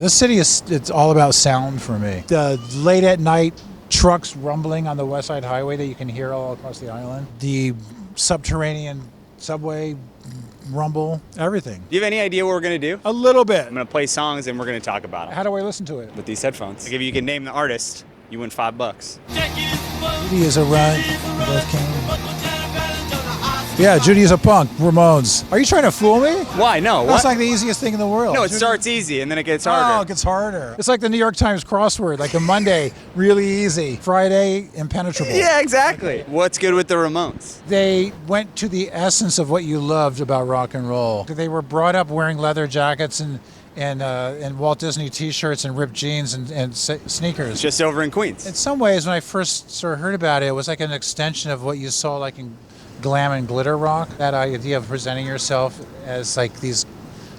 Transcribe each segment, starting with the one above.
This city it's all about sound for me. The late at night trucks rumbling on the West Side Highway that you can hear all across the island. The subterranean subway rumble, everything. Do you have any idea what we're going to do? A little bit. I'm going to play songs and we're going to talk about them. How do I listen to it? With these headphones. Like if you can name the artist, you win $5. Judy is a run. Both came. Yeah, Judy is a punk. Ramones. Are you trying to fool me? Why? No. That's what? like the easiest thing in the world. No, it Judy... starts easy and then it gets harder. Oh, it gets harder. It's like the New York Times crossword. Like a Monday, really easy. Friday, impenetrable. Yeah, exactly. Okay. What's good with the Ramones? They went to the essence of what you loved about rock and roll. They were brought up wearing leather jackets and Walt Disney T-shirts and ripped jeans and sneakers. Just over in Queens. In some ways, when I first sort of heard about it, it was like an extension of what you saw like in glam and glitter rock. That idea of presenting yourself as like these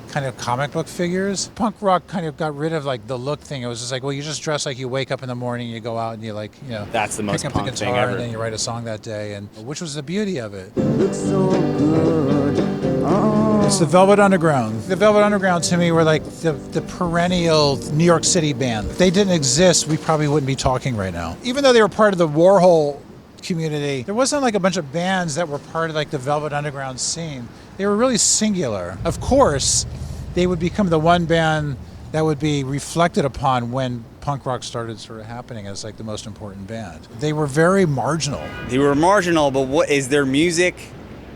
kind of comic book figures. Punk rock kind of got rid of like the look thing. It was just like, well, you just dress like you wake up in the morning, you go out and you like, you know, that's the most pick up punk the guitar thing ever. And then you write a song that day, and which was the beauty of it. Looks so good. Oh. It's the Velvet Underground. The Velvet Underground to me were like the perennial New York City band. If they didn't exist, we probably wouldn't be talking right now. Even though they were part of the Warhol community, there wasn't like a bunch of bands that were part of like the Velvet Underground scene. They were really singular. Of course, they would become the one band that would be reflected upon when punk rock started sort of happening as like the most important band. They were very marginal. They were marginal, but what is their music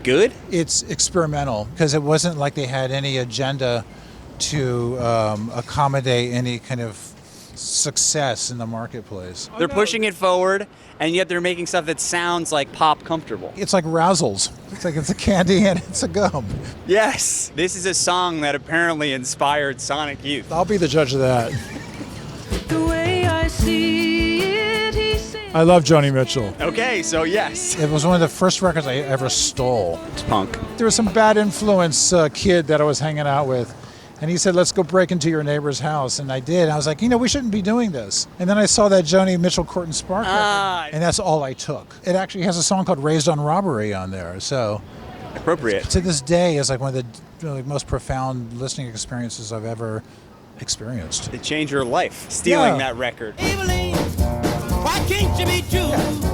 good? It's experimental because it wasn't like they had any agenda to accommodate any kind of success in the marketplace. They're pushing it forward, and yet they're making stuff that sounds like pop comfortable. It's like Razzles. It's like it's a candy and it's a gum. Yes. This is a song that apparently inspired Sonic Youth. I'll be the judge of that. The way I see it, he said. I love Joni Mitchell. Okay, so yes. It was one of the first records I ever stole. It's punk. There was some bad influence kid that I was hanging out with. And he said, let's go break into your neighbor's house. And I did. And I was like, you know, we shouldn't be doing this. And then I saw that Joni Mitchell Court and Spark record, and that's all I took. It actually has a song called Raised on Robbery on there. So appropriate. To this day, it's like one of the most profound listening experiences I've ever experienced. It changed your life, stealing that record. Maybellene, why can't you be true? Yeah.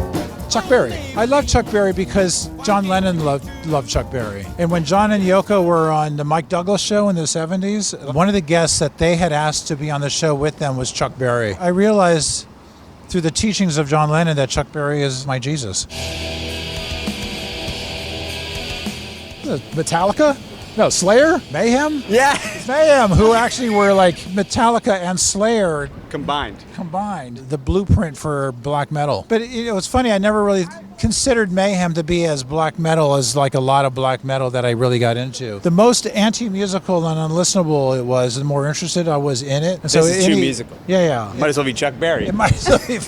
Chuck Berry. I love Chuck Berry because John Lennon loved Chuck Berry. And when John and Yoko were on the Mike Douglas show in the 70s, one of the guests that they had asked to be on the show with them was Chuck Berry. I realized through the teachings of John Lennon that Chuck Berry is my Jesus. Metallica? No, Slayer? Mayhem? Yeah. Mayhem, who actually were like Metallica and Slayer Combined. The blueprint for black metal. But it was funny, I never really considered Mayhem to be as black metal as like a lot of black metal that I really got into. The most anti-musical and unlistenable it was, the more interested I was in it. And this is too musical. Yeah. Might as well be Chuck Berry. It might as well be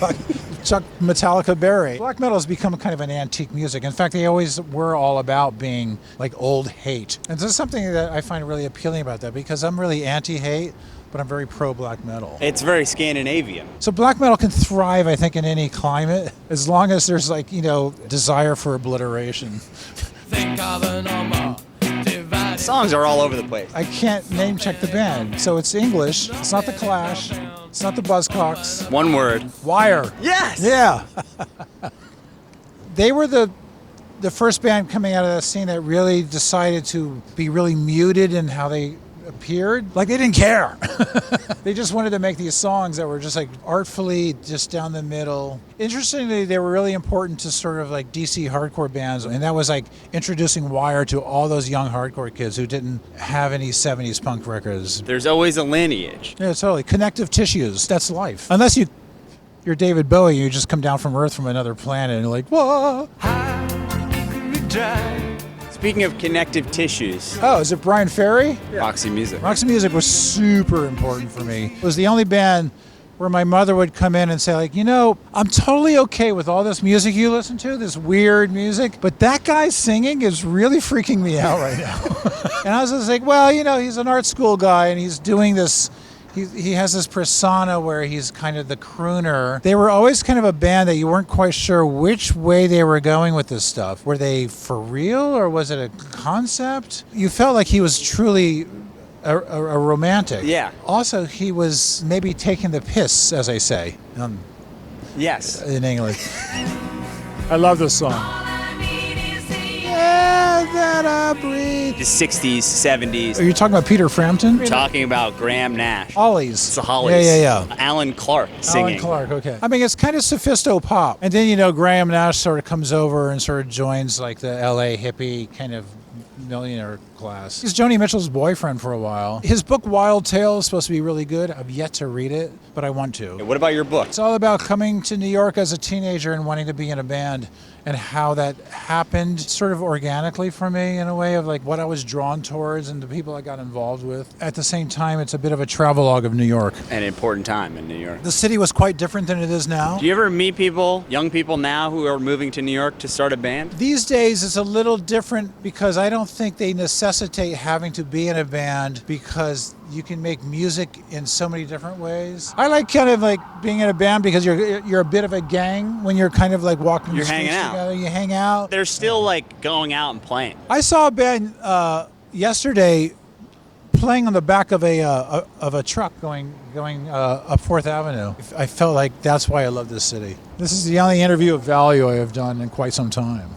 Chuck Metallica Berry. Black metal has become kind of an antique music. In fact, they always were all about being like old hate. And this is something that I find really appealing about that because I'm really anti-hate, but I'm very pro-black metal. It's very Scandinavian. So black metal can thrive, I think, in any climate, as long as there's like, you know, desire for obliteration. Think of a number. Songs are all over the place. I can't name check the band. So it's English. It's not the Clash. It's not the Buzzcocks. One word. Wire. Yes! Yeah. They were the first band coming out of that scene that really decided to be really muted in how they appeared. Like they didn't care. They just wanted to make these songs that were just like artfully just down the middle. Interestingly, they were really important to sort of like DC hardcore bands, and that was like introducing Wire to all those young hardcore kids who didn't have any 70s punk records. There's always a lineage. Yeah, totally. Connective tissues. That's life. Unless you're David Bowie, you just come down from Earth from another planet and you're like, whoa. Speaking of connective tissues. Oh, is it Brian Ferry? Yeah. Roxy Music. Roxy Music was super important for me. It was the only band where my mother would come in and say, like, you know, I'm totally okay with all this music you listen to, this weird music, but that guy singing is really freaking me out right now. And I was just like, well, you know, he's an art school guy and he's doing this. He has this persona where he's kind of the crooner. They were always kind of a band that you weren't quite sure which way they were going with this stuff. Were they for real or was it a concept? You felt like he was truly a romantic. Yeah. Also, he was maybe taking the piss, as I say, Yes. in English. I love this song. Yeah, that I breathe. The 60s, 70s. Are you talking about Peter Frampton? Talking about Graham Nash. Hollies. It's the Hollies. Yeah. Alan Clark singing. Alan Clark, okay. I mean, it's kind of Sophistipop. And then, Graham Nash sort of comes over and sort of joins like the LA hippie kind of millionaire class. He's Joni Mitchell's boyfriend for a while. His book Wild Tale is supposed to be really good. I've yet to read it, but I want to. What about your book? It's all about coming to New York as a teenager and wanting to be in a band and how that happened sort of organically for me in a way of like what I was drawn towards and the people I got involved with. At the same time, it's a bit of a travelogue of New York. An important time in New York. The city was quite different than it is now. Do you ever meet people, young people now who are moving to New York to start a band? These days it's a little different because I don't think they necessitate having to be in a band because you can make music in so many different ways. I like kind of like being in a band because you're a bit of a gang when you're kind of like walking You're the streets hanging out. together. You hang out. They're still like going out and playing. I saw a band yesterday playing on the back of a truck going up 4th Avenue. I felt like that's why I love this city. This is the only interview of value I have done in quite some time.